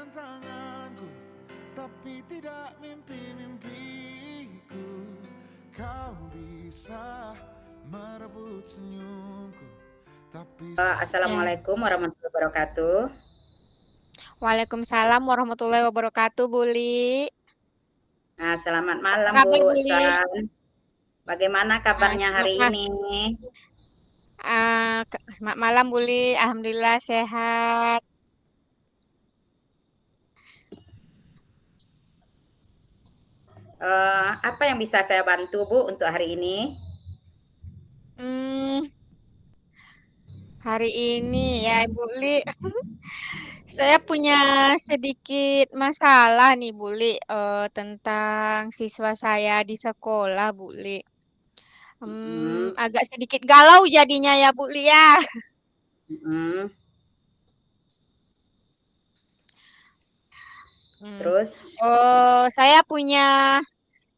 tantanganku, tapi tidak mimpi-mimpiku. Kau bisa merebut senyumku, tapi Ya. Assalamualaikum warahmatullahi wabarakatuh. Waalaikumsalam warahmatullahi wabarakatuh, Buli. Nah, selamat Apa malam kabar, Bu Buli? San. Bagaimana kabarnya Selamat hari ini? selamat malam, Buli. Alhamdulillah sehat. Apa yang bisa saya bantu Bu untuk hari ini? Hmm, hari ini ya, Buli. Saya punya sedikit masalah nih, Buli, tentang siswa saya di sekolah, Buli. Mhm, Agak sedikit galau jadinya ya, Buli ya. mhm. Hmm. Terus, Saya punya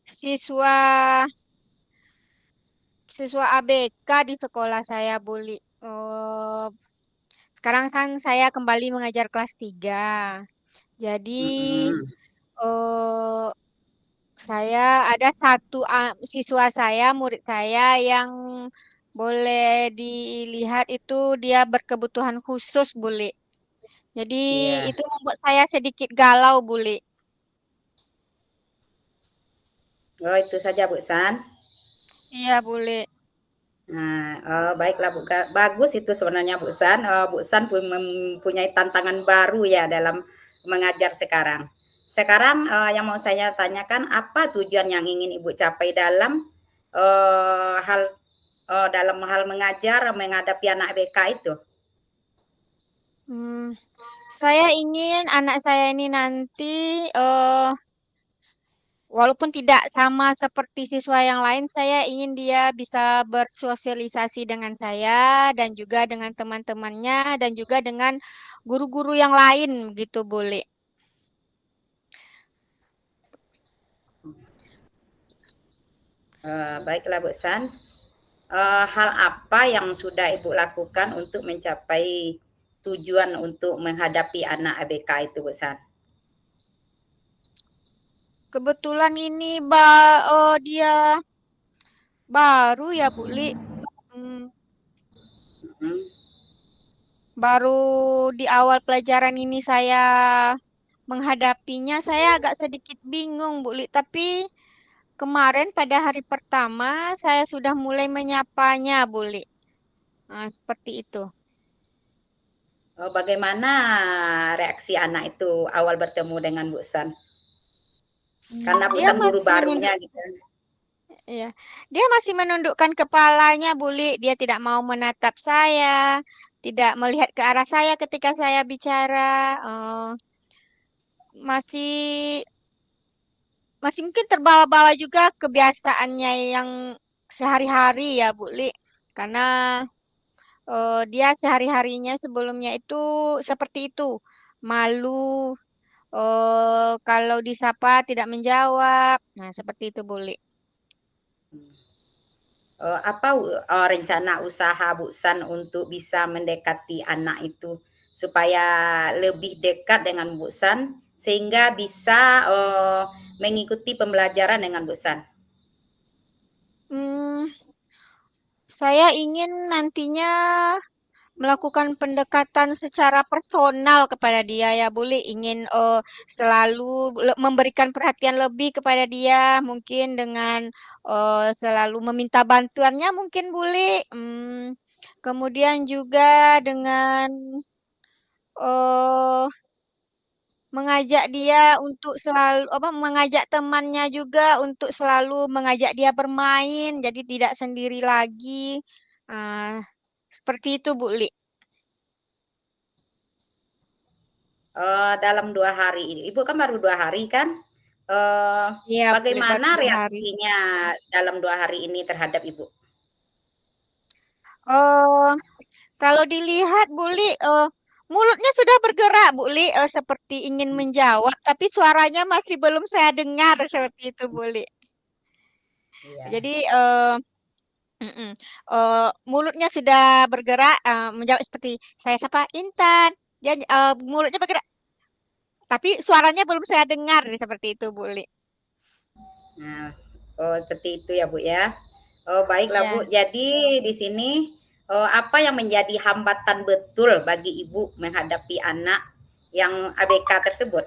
siswa siswa ABK di sekolah saya, Buli. Sekarang kan saya kembali mengajar kelas 3. Jadi, mhm. eh, saya ada satu siswa saya, murid saya yang boleh dilihat itu dia berkebutuhan khusus, Buli. Jadi, Iya. itu membuat saya sedikit galau, Buli. Oh, itu saja Bu San. Iya, Buli. Nah, baiklah Bu. Bagus itu sebenarnya Bu San. Bu San mempunyai tantangan baru ya dalam mengajar sekarang. Sekarang yang mau saya tanyakan, apa tujuan yang ingin Ibu capai dalam eh, hal dalam hal mengajar menghadapi anak BK itu? Hmm, saya ingin anak saya ini nanti eh walaupun tidak sama seperti siswa yang lain, saya ingin dia bisa bersosialisasi dengan saya dan juga dengan teman-temannya dan juga dengan guru-guru yang lain gitu, boleh. Baiklah Bu San. Hal apa yang sudah Ibu lakukan untuk mencapai tujuan untuk menghadapi anak ABK itu Bu San? Kebetulan ini dia baru ya, Bu Li. Hmm, Hmm. baru di awal pelajaran ini saya menghadapinya, saya agak sedikit bingung, Bu Li. Tapi kemarin pada hari pertama saya sudah mulai menyapanya, Bu Li. Nah, seperti itu. Bagaimana reaksi anak itu awal bertemu dengan Bu San? Karena Bu Dia San guru masih barunya menunduk, gitu. ya. Dia masih menundukkan kepalanya, Buli. Dia tidak mau menatap saya, tidak melihat ke arah saya ketika saya bicara. Masih masih mungkin terbawa-bawa juga kebiasaannya yang sehari-hari ya, Buli. Karena dia sehari-harinya sebelumnya itu seperti itu. Malu, kalau disapa tidak menjawab. Nah, seperti itu, Buli. Apa rencana usaha Bu San untuk bisa mendekati anak itu supaya lebih dekat dengan Bu San sehingga bisa mengikuti pembelajaran dengan Bu San? Hmm, saya ingin nantinya melakukan pendekatan secara personal kepada dia ya, Buli. Ingin selalu memberikan perhatian lebih kepada dia, mungkin dengan selalu meminta bantuannya, mungkin Buli. Kemudian juga dengan eh mengajak dia untuk selalu apa mengajak temannya juga untuk selalu mengajak dia bermain, jadi tidak sendiri lagi. Ah, seperti itu, Bu Li. Dalam 2 hari ini, Ibu kan baru 2 hari kan? Eh, Iya, Bu Li, baru Bagaimana 2 hari. reaksinya dalam 2 hari ini terhadap Ibu? Oh, kalau dilihat Bu Li, mulutnya sudah bergerak, Bu Li, seperti ingin menjawab, tapi suaranya masih belum saya dengar seperti itu, Bu Li. Iya. Jadi, mm-mm, mulutnya sudah bergerak, menjawab seperti saya sapa Intan. Dia mulutnya bergerak. Tapi suaranya belum saya dengar nih seperti itu, Bu Li. Nah, oh seperti itu ya Bu ya. Oh baiklah Bu. Ya. Jadi di sini apa yang menjadi hambatan betul bagi Ibu menghadapi anak yang ABK tersebut?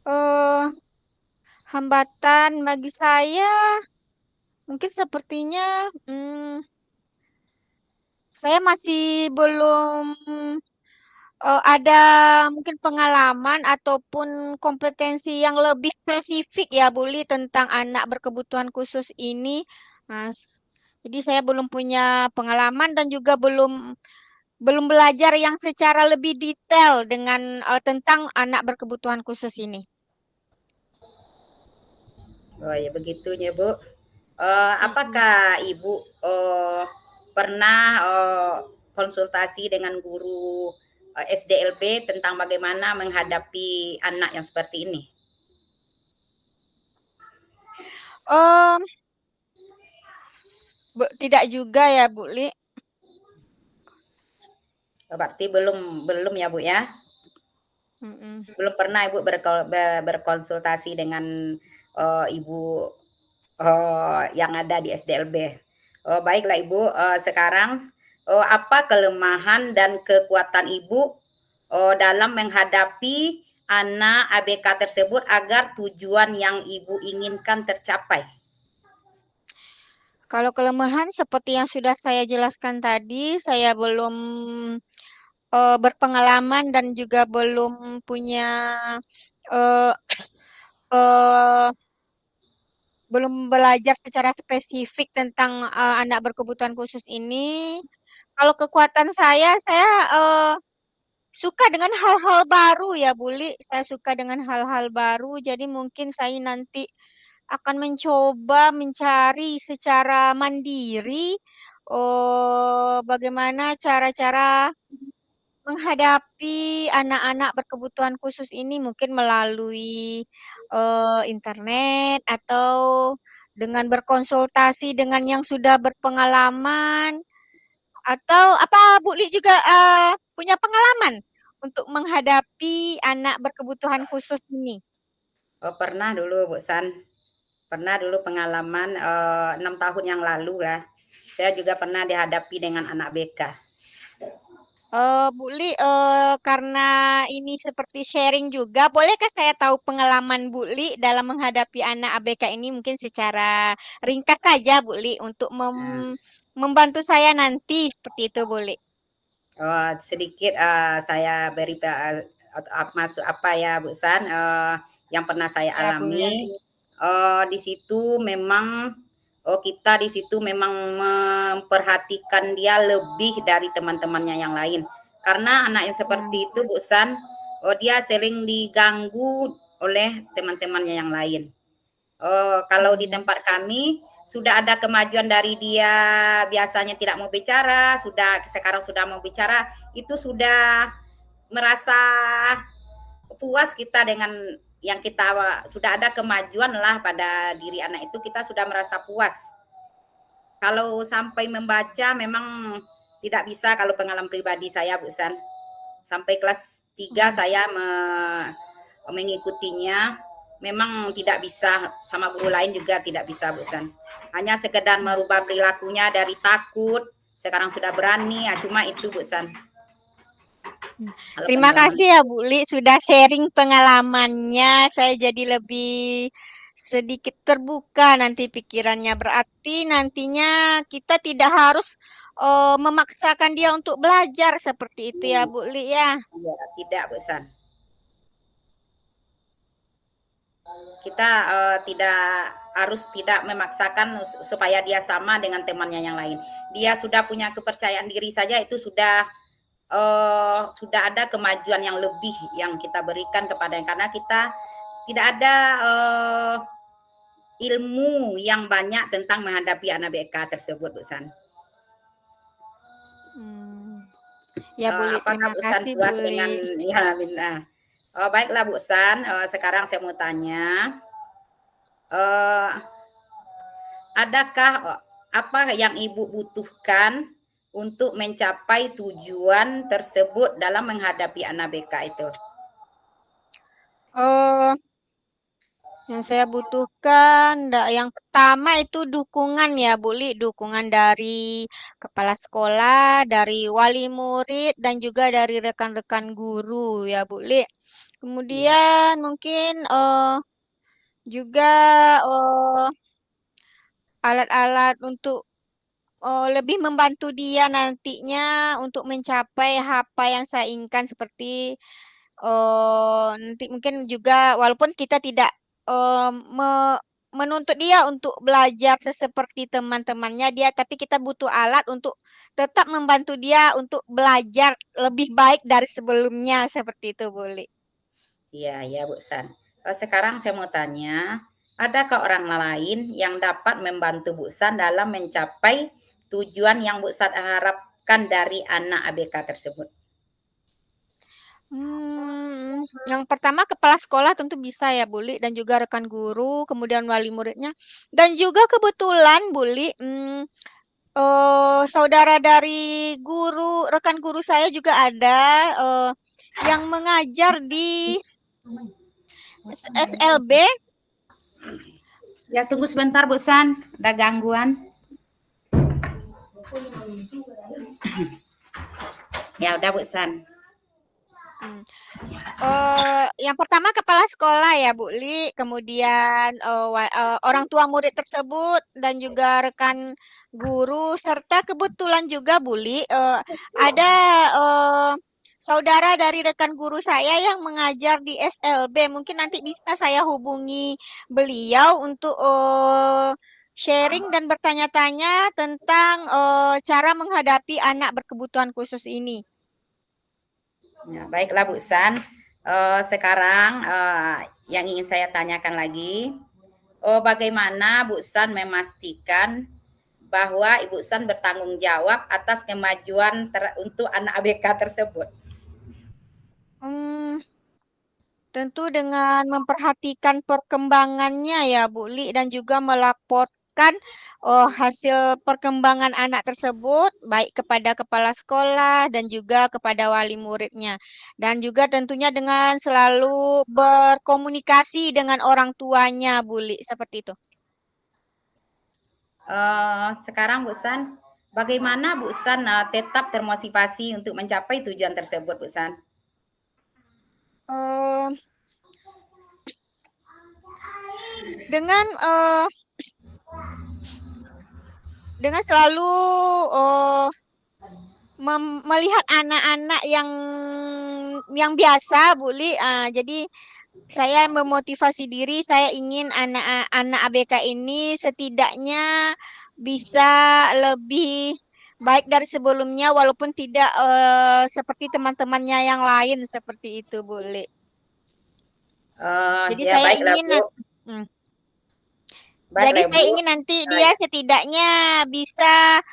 Eh, hambatan bagi saya mungkin sepertinya saya masih belum ada mungkin pengalaman ataupun kompetensi yang lebih spesifik ya, Bu Li, tentang anak berkebutuhan khusus ini. Nah, jadi saya belum punya pengalaman dan juga belum belajar yang secara lebih detail dengan tentang anak berkebutuhan khusus ini. Oh ya begitunya Bu. Mm-mm. Apakah Ibu pernah konsultasi dengan guru SDLB tentang bagaimana menghadapi anak yang seperti ini? Em, tidak juga ya, Bu Li. Berarti belum belum ya Bu ya? Mm-mm. Belum pernah Ibu berkonsultasi dengan Ibu yang ada di SDLB. Baiklah Ibu, sekarang apa kelemahan dan kekuatan Ibu dalam menghadapi anak ABK tersebut agar tujuan yang Ibu inginkan tercapai? Kalau kelemahan seperti yang sudah saya jelaskan tadi, saya belum berpengalaman dan juga belum punya eh, eh, belum belajar secara spesifik tentang anak berkebutuhan khusus ini. Kalau kekuatan saya eh, suka dengan hal-hal baru ya, Buli. Saya suka dengan hal-hal baru, jadi mungkin saya nanti akan mencoba mencari secara mandiri bagaimana cara-cara menghadapi anak-anak berkebutuhan khusus ini mungkin melalui internet atau dengan berkonsultasi dengan yang sudah berpengalaman atau apa Bu Li juga punya pengalaman untuk menghadapi anak berkebutuhan khusus ini? Pernah dulu Bu San, pernah dulu pengalaman 6 tahun yang lalu lah. Saya juga pernah dihadapi dengan anak BK. Bu Li, karena ini seperti sharing juga, bolehkah saya tahu pengalaman Bu Li dalam menghadapi anak ABK ini mungkin secara ringkas saja, Bu Li, untuk Nah, membantu saya nanti seperti itu, Bu Li. sedikit saya beri masuk apa ya Bu San yang pernah saya Ya, Bu Li. alami di situ memang kita di situ memang memperhatikan dia lebih dari teman-temannya yang lain karena anak yang seperti itu Bu San dia sering diganggu oleh teman-temannya yang lain. Kalau di Hmm. tempat kami sudah ada kemajuan dari dia biasanya tidak mau bicara, sekarang sudah mau bicara, itu sudah merasa puas kita dengan yang kita sudah ada kemajuan lah pada diri anak itu kita sudah merasa puas. Kalau sampai membaca memang tidak bisa kalau pengalaman pribadi saya Bu San. Sampai kelas 3 Hmm. saya mengikutinya memang tidak bisa sama guru lain juga tidak bisa Bu San. Hanya sekedar merubah perilakunya dari takut sekarang sudah berani cuma itu Bu San. Kalau Terima pengalaman kasih ya Bu Li sudah sharing pengalamannya. Saya jadi lebih sedikit terbuka nanti pikirannya. Berarti nantinya kita tidak harus memaksakan dia untuk belajar seperti itu ya Bu Li ya. ya, tidak Bu San. Kita tidak memaksakan supaya dia sama dengan temannya yang lain. Dia sudah punya kepercayaan diri saja itu sudah ada kemajuan yang lebih yang kita berikan kepadanya karena kita tidak ada ilmu yang banyak tentang menghadapi anak BK tersebut Bu San. Ya Bu Li, Apakah terima Bu San kasih Bu puas dengan Li. ya baiklah Bu San, sekarang saya mau tanya adakah apa yang Ibu butuhkan untuk mencapai tujuan tersebut dalam menghadapi anak BK itu? Yang saya butuhkan, yang pertama itu dukungan ya, Bu Li, dukungan dari kepala sekolah, dari wali murid, dan juga dari rekan-rekan guru ya, Bu Li. Iya. Kemudian mungkin juga alat-alat untuk lebih membantu dia nantinya untuk mencapai apa yang saya inginkan seperti nanti mungkin juga walaupun kita tidak menuntut dia untuk belajar seperti teman-temannya dia, tapi kita butuh alat untuk tetap membantu dia untuk belajar lebih baik dari sebelumnya seperti itu, boleh. Iya, ya Bu San. Sekarang saya mau tanya, adakah orang lain yang dapat membantu Bu San dalam mencapai tujuan yang Bu San harapkan dari anak ABK tersebut? Yang pertama kepala sekolah tentu bisa ya, Buli, dan juga rekan guru, kemudian wali muridnya, dan juga kebetulan, Buli, saudara dari guru, rekan guru saya juga ada yang mengajar di SLB. Ya, tunggu sebentar Bu San, ada gangguan. Ya udah Bu San. Yang pertama kepala sekolah ya, Bu Li, kemudian orang tua murid tersebut dan juga rekan guru, serta kebetulan juga, Bu Li, ada saudara dari rekan guru saya yang mengajar di SLB. Mungkin nanti bisa saya hubungi beliau untuk sharing dan bertanya-tanya tentang cara menghadapi anak berkebutuhan khusus ini. Ya, baiklah Bu San. Sekarang yang ingin saya tanyakan lagi, bagaimana Bu San memastikan bahwa Ibu San bertanggung jawab atas kemajuan untuk anak ABK tersebut? Tentu dengan memperhatikan perkembangannya ya, Bu Li, dan juga melaporkan hasil perkembangan anak tersebut baik kepada kepala sekolah dan juga kepada wali muridnya. Dan juga tentunya dengan selalu berkomunikasi dengan orang tuanya, Bu Li, seperti itu. Sekarang Bu San, bagaimana Bu San tetap termotivasi untuk mencapai tujuan tersebut, Bu San? Dengan selalu melihat anak-anak yang biasa, Bu Li. Jadi saya memotivasi diri, saya ingin anak-anak ABK ini setidaknya bisa lebih baik dari sebelumnya walaupun tidak seperti teman-temannya yang lain seperti itu, Bu Li. Jadi Ya, saya baiklah, ingin Bu. Jadi Baiklah, saya Bu. ingin nanti dia setidaknya bisa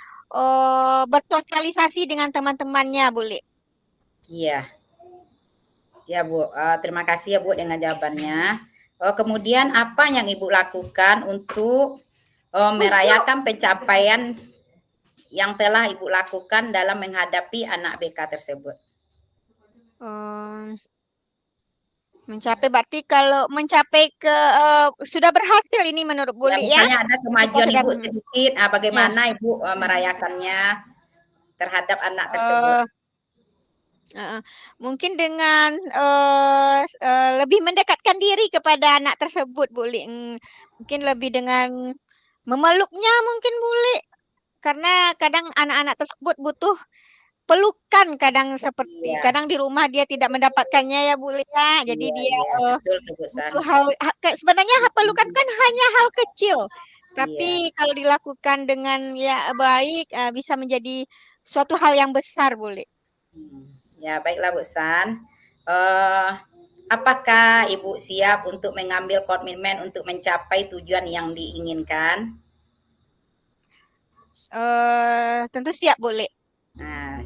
bersosialisasi dengan teman-temannya, Bu Li. Iya. Ya, Bu. Terima kasih ya, Bu, dengan jawabannya. Kemudian apa yang Ibu lakukan untuk merayakan pencapaian yang telah Ibu lakukan dalam menghadapi anak BK tersebut? Mencapai berarti kalau mencapai ke sudah berhasil ini menurut Bu Ya, Li ya. misalnya ada kemajuan Sudah, Ibu sedikit, bagaimana ya. Ibu merayakannya terhadap anak tersebut? Mungkin dengan lebih mendekatkan diri kepada anak tersebut, Bu Li. Mungkin lebih dengan memeluknya mungkin, Bu Li. Karena kadang anak-anak tersebut butuh pelukan kadang seperti Iya. kadang di rumah dia tidak mendapatkannya ya, Bu Li ya. Jadi Iya, dia iya, betul tuh, Bu San. butuh sebenarnya pelukan kan hanya hal kecil. Tapi Iya. kalau dilakukan dengan ya baik bisa menjadi suatu hal yang besar, Bu Li. Ya, baiklah Bu San. Apakah Ibu siap untuk mengambil komitmen untuk mencapai tujuan yang diinginkan? Tentu siap, Bu Li. Nah,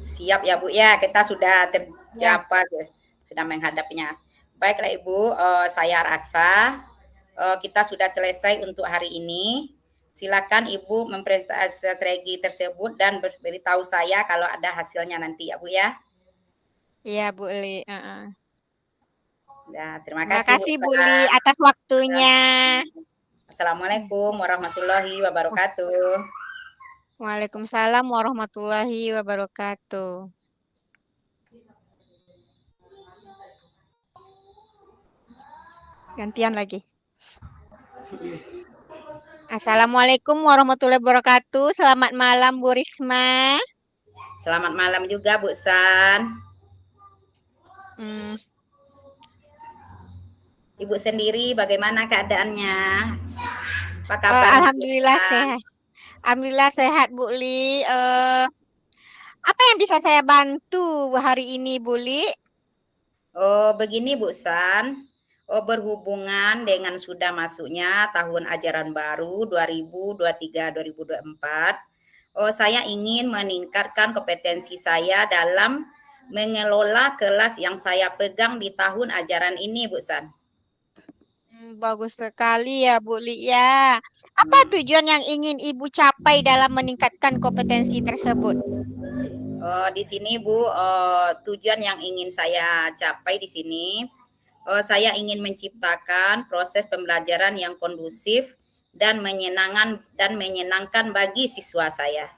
siap ya Bu ya, kita sudah Ya. sudah menghadapinya. Baiklah Ibu, saya rasa kita sudah selesai untuk hari ini. Silakan Ibu mempresentasi strategi tersebut dan beritahu saya kalau ada hasilnya nanti ya Bu ya. Iya, Bu Li. Heeh. Nah, terima Terima kasih Bu kasih Bu Li San. atas waktunya. Assalamualaikum warahmatullahi wabarakatuh. Waalaikumsalam warahmatullahi wabarakatuh. Gantian lagi. Assalamualaikum warahmatullahi wabarakatuh. Selamat malam Bu Risma. Selamat malam juga Bu San. Ibu sendiri bagaimana keadaannya? Apa kabar? Alhamdulillah sehat. Alhamdulillah sehat Bu Li. Apa yang bisa saya bantu hari ini Bu Li? Oh, begini Bu San. Oh, berhubungan dengan sudah masuknya tahun ajaran baru 2023-2024. Oh, saya ingin meningkatkan kompetensi saya dalam mengelola kelas yang saya pegang di tahun ajaran ini, Bu San. Bagus sekali ya Bu Li ya. Apa tujuan yang ingin Ibu capai dalam meningkatkan kompetensi tersebut? Di sini Bu, tujuan yang ingin saya capai di sini, saya ingin menciptakan proses pembelajaran yang kondusif dan menyenangkan bagi siswa saya.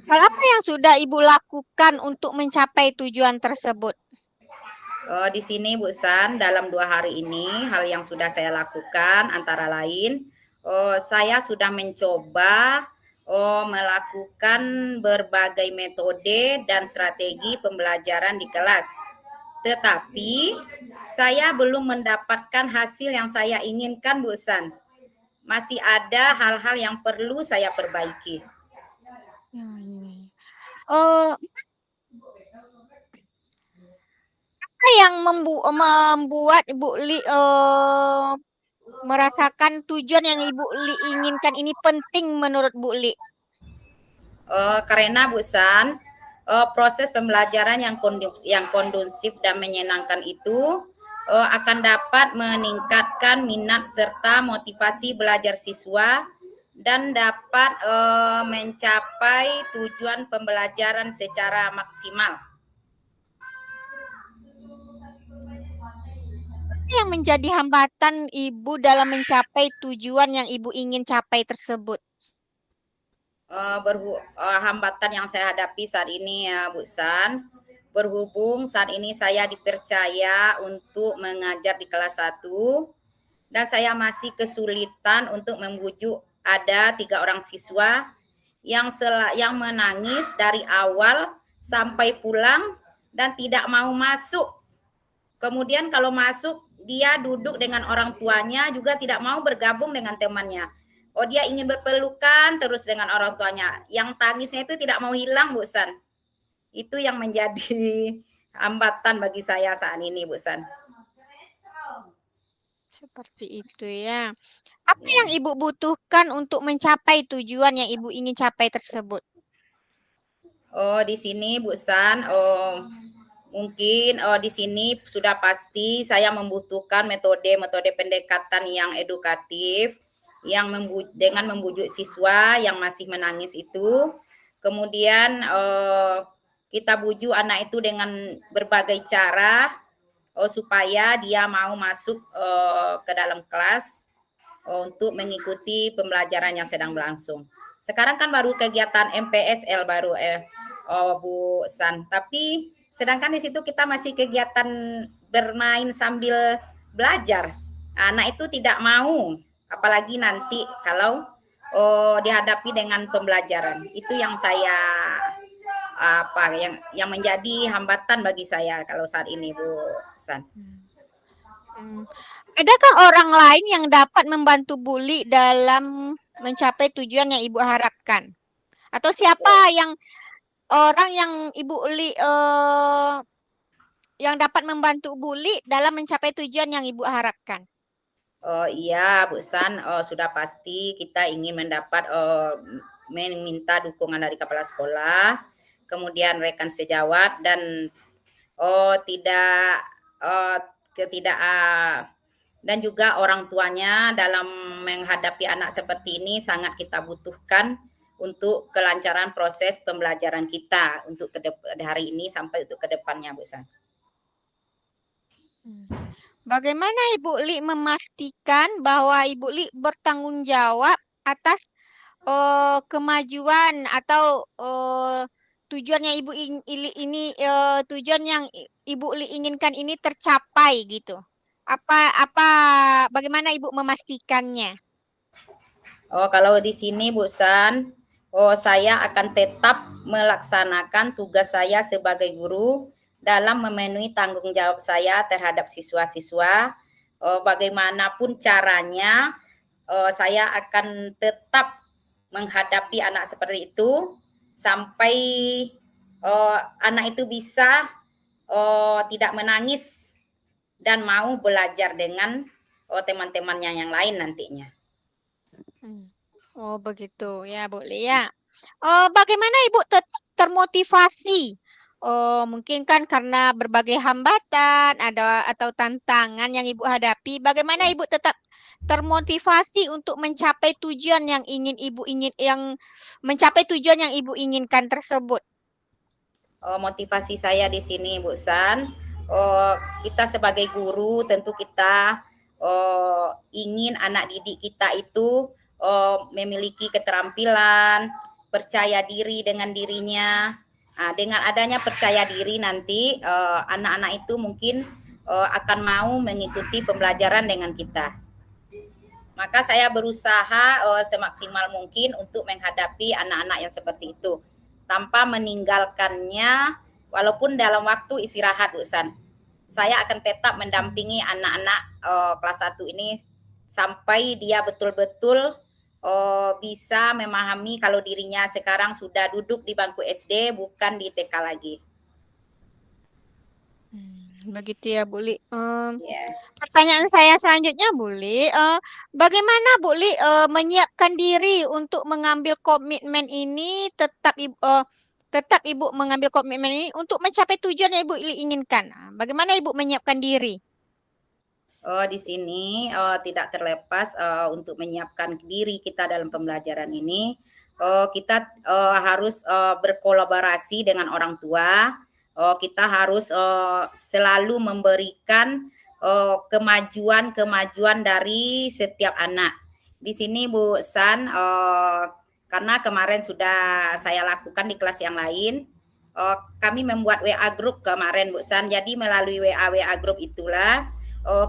Hal apa yang sudah Ibu lakukan untuk mencapai tujuan tersebut? Di sini Bu San, dalam 2 hari ini hal yang sudah saya lakukan antara lain, saya sudah mencoba melakukan berbagai metode dan strategi pembelajaran di kelas. Tetapi saya belum mendapatkan hasil yang saya inginkan, Bu San. Masih ada hal-hal yang perlu saya perbaiki. Apa yang membuat Ibu Li merasakan tujuan yang Ibu Li inginkan ini penting menurut Bu Li? Karena Bu San, proses pembelajaran yang kondusif dan menyenangkan itu akan dapat meningkatkan minat serta motivasi belajar siswa dan dapat mencapai tujuan pembelajaran secara maksimal. Apa yang menjadi hambatan Ibu dalam mencapai tujuan yang Ibu ingin capai tersebut? Hambatan yang saya hadapi saat ini ya Bu San, berhubung saat ini saya dipercaya untuk mengajar di kelas 1 dan saya masih kesulitan untuk membujuk ada 3 orang siswa yang menangis dari awal sampai pulang dan tidak mau masuk. Kemudian kalau masuk dia duduk dengan orang tuanya juga tidak mau bergabung dengan temannya. Dia ingin berpelukan terus dengan orang tuanya. Yang tangisnya itu tidak mau hilang, Bu San. Itu yang menjadi hambatan bagi saya saat ini, Bu San. Seperti itu ya. Apa yang Ibu butuhkan untuk mencapai tujuan yang Ibu ingin capai tersebut? Di sini Bu San, mungkin di sini sudah pasti saya membutuhkan metode pendekatan yang edukatif, yang dengan membujuk siswa yang masih menangis itu. Kemudian kita bujuk anak itu dengan berbagai cara supaya dia mau masuk ke dalam kelas untuk mengikuti pembelajaran yang sedang berlangsung. Sekarang kan baru kegiatan MPSL baru Bu San, tapi sedangkan di situ kita masih kegiatan bermain sambil belajar. Anak itu tidak mau, apalagi nanti kalau dihadapi dengan pembelajaran. Itu yang saya yang menjadi hambatan bagi saya kalau saat ini Bu San. Adakah orang lain yang dapat membantu Bu Li dalam mencapai tujuan yang Ibu harapkan? Atau siapa yang orang yang Ibu Li yang dapat membantu Bu Li dalam mencapai tujuan yang Ibu harapkan? Iya, Bu San, sudah pasti kita ingin mendapat meminta dukungan dari kepala sekolah, kemudian rekan sejawat dan dan juga orang tuanya dalam menghadapi anak seperti ini sangat kita butuhkan untuk kelancaran proses pembelajaran kita untuk hari ini sampai untuk ke depannya, Bu San. Bagaimana Ibu Li memastikan bahwa Ibu Li bertanggung jawab atas kemajuan atau tujuan yang tujuan yang Ibu Li inginkan ini tercapai gitu? Bagaimana Ibu memastikannya? Kalau di sini Bu San, saya akan tetap melaksanakan tugas saya sebagai guru dalam memenuhi tanggung jawab saya terhadap siswa-siswa. Bagaimanapun caranya, saya akan tetap menghadapi anak seperti itu sampai anak itu bisa tidak menangis dan mau belajar dengan teman-temannya yang lain nantinya. Oh begitu ya Bu Li ya. Bagaimana Ibu tetap termotivasi? Mungkin kan karena berbagai hambatan atau tantangan yang Ibu hadapi. Bagaimana Ibu tetap termotivasi untuk mencapai tujuan yang mencapai tujuan yang Ibu inginkan tersebut? Motivasi saya di sini Bu San, kita sebagai guru tentu kita ingin anak didik kita itu memiliki keterampilan, percaya diri dengan dirinya. Nah, dengan adanya percaya diri nanti anak-anak itu mungkin akan mau mengikuti pembelajaran dengan kita. Maka saya berusaha semaksimal mungkin untuk menghadapi anak-anak yang seperti itu tanpa meninggalkannya walaupun dalam waktu istirahat, Bu San. Saya akan tetap mendampingi anak-anak kelas 1 ini sampai dia betul-betul bisa memahami kalau dirinya sekarang sudah duduk di bangku SD, bukan di TK lagi. Begitu ya Bu Li. Yeah. Pertanyaan saya selanjutnya Bu Li, bagaimana Bu Li menyiapkan diri untuk mengambil komitmen ini tetap Ibu mengambil komitmen ini untuk mencapai tujuan yang Ibu Li inginkan. Bagaimana Ibu menyiapkan diri? Di sini tidak terlepas untuk menyiapkan diri kita dalam pembelajaran ini, kita harus berkolaborasi dengan orang tua. Kita harus selalu memberikan kemajuan dari setiap anak. Di sini Bu San, karena kemarin sudah saya lakukan di kelas yang lain, kami membuat WA group kemarin Bu San. Jadi melalui WA group itulah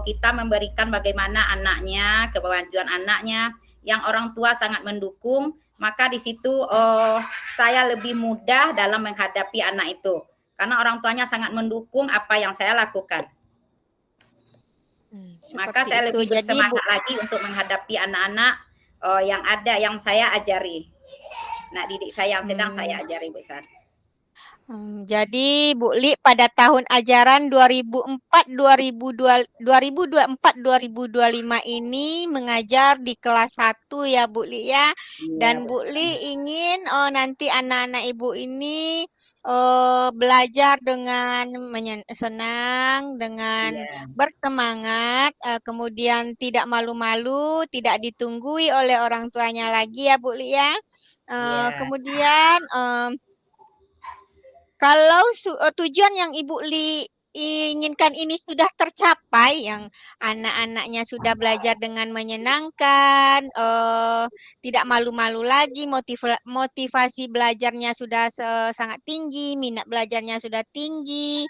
kita memberikan bagaimana anaknya, kemajuan anaknya yang orang tua sangat mendukung, maka di situ saya lebih mudah dalam menghadapi anak itu karena orang tuanya sangat mendukung apa yang saya lakukan. Maka saya lebih bersemangat lagi untuk menghadapi anak-anak yang saya ajari. Nah, didik saya yang sedang saya ajari, Bu San. Jadi Bu Li pada tahun ajaran 2024-2025 ini mengajar di kelas 1 ya Bu Li ya. Dan Bu Li ingin nanti anak-anak Ibu ini belajar dengan senang, dengan bersemangat, kemudian tidak malu-malu, tidak ditunggui oleh orang tuanya lagi ya Bu Li ya. Kemudian kalau tujuan yang Ibu Li inginkan ini sudah tercapai, yang anak-anaknya sudah belajar dengan menyenangkan, tidak malu-malu lagi, motivasi belajarnya sudah sangat tinggi, minat belajarnya sudah tinggi,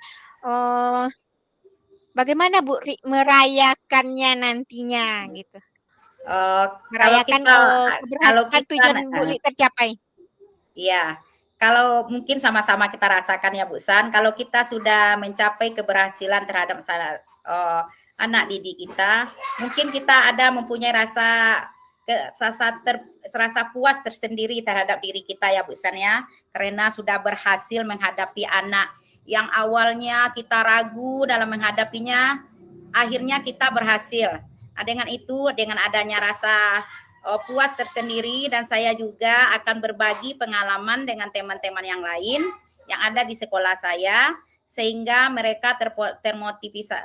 bagaimana Bu Li merayakannya nantinya gitu? Merayakan keberhasilan tujuan Bu Li tercapai. Iya. Kalau mungkin sama-sama kita rasakan ya Bu San, kalau kita sudah mencapai keberhasilan terhadap anak didik kita, mungkin kita mempunyai rasa puas tersendiri terhadap diri kita ya Bu San ya, karena sudah berhasil menghadapi anak yang awalnya kita ragu dalam menghadapinya, akhirnya kita berhasil. Nah, dengan itu, dengan adanya rasa puas tersendiri, dan saya juga akan berbagi pengalaman dengan teman-teman yang lain yang ada di sekolah saya sehingga mereka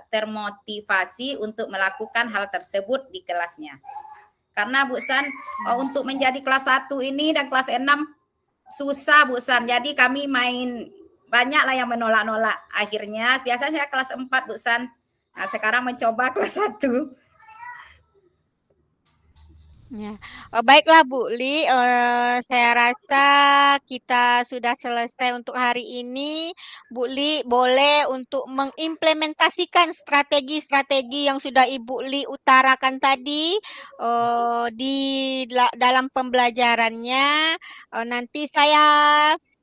termotivasi untuk melakukan hal tersebut di kelasnya. Karena Bu San, untuk menjadi kelas 1 ini dan kelas 6 susah Bu San. Jadi kami main banyak lah yang menolak-nolak. Akhirnya biasanya saya kelas 4 Bu San. Nah, sekarang mencoba kelas 1. Ya, baiklah Bu Li, saya rasa kita sudah selesai untuk hari ini. Bu Li boleh untuk mengimplementasikan strategi-strategi yang sudah Ibu Li utarakan tadi di dalam pembelajarannya. Nanti saya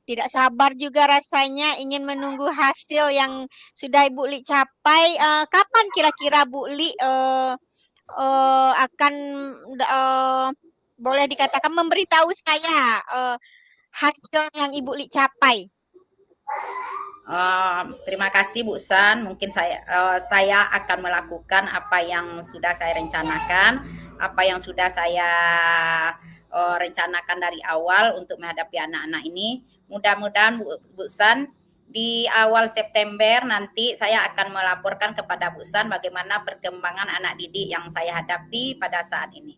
tidak sabar juga rasanya ingin menunggu hasil yang sudah Ibu Li capai. Kapan kira-kira Bu Li akan boleh dikatakan memberitahu saya hasil yang Ibu Li capai? Terima kasih Bu San. Mungkin saya akan melakukan apa yang sudah saya rencanakan, apa yang sudah saya rencanakan dari awal untuk menghadapi anak-anak ini. Mudah-mudahan Bu San di awal September nanti saya akan melaporkan kepada Bu San bagaimana perkembangan anak didik yang saya hadapi pada saat ini.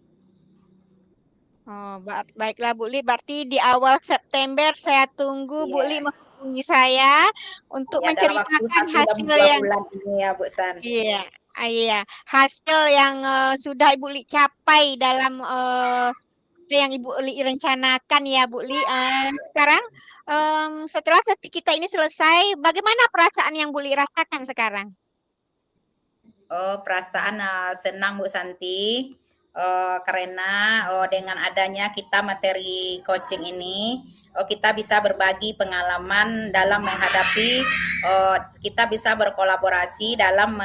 Oh, baiklah Bu Li, berarti di awal September saya tunggu Bu Li menghubungi saya untuk dalam waktu menceritakan 1 dan hasil 2 yang bulan ini ya Bu San. Iya, hasil yang sudah Ibu Li capai dalam yang Ibu Li rencanakan ya Bu Li. Sekarang setelah sesi kita ini selesai, bagaimana perasaan yang Bu Li rasakan sekarang? Perasaan senang Bu Santi, karena dengan adanya kita materi coaching ini, kita bisa berbagi pengalaman dalam menghadapi, kita bisa berkolaborasi dalam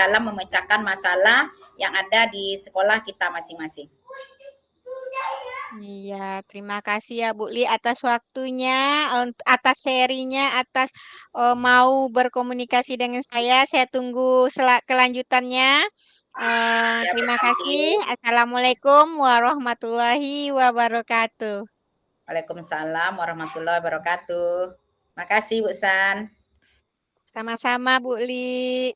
memecahkan masalah yang ada di sekolah kita masing-masing. Iya, terima kasih ya Bu Li atas waktunya, atas serinya, atas mau berkomunikasi dengan saya. Saya tunggu kelanjutannya. Ya Bu Terima Santi. kasih. Assalamualaikum warahmatullahi wabarakatuh. Waalaikumsalam warahmatullahi wabarakatuh. Makasih Bu San. Sama-sama Bu Li.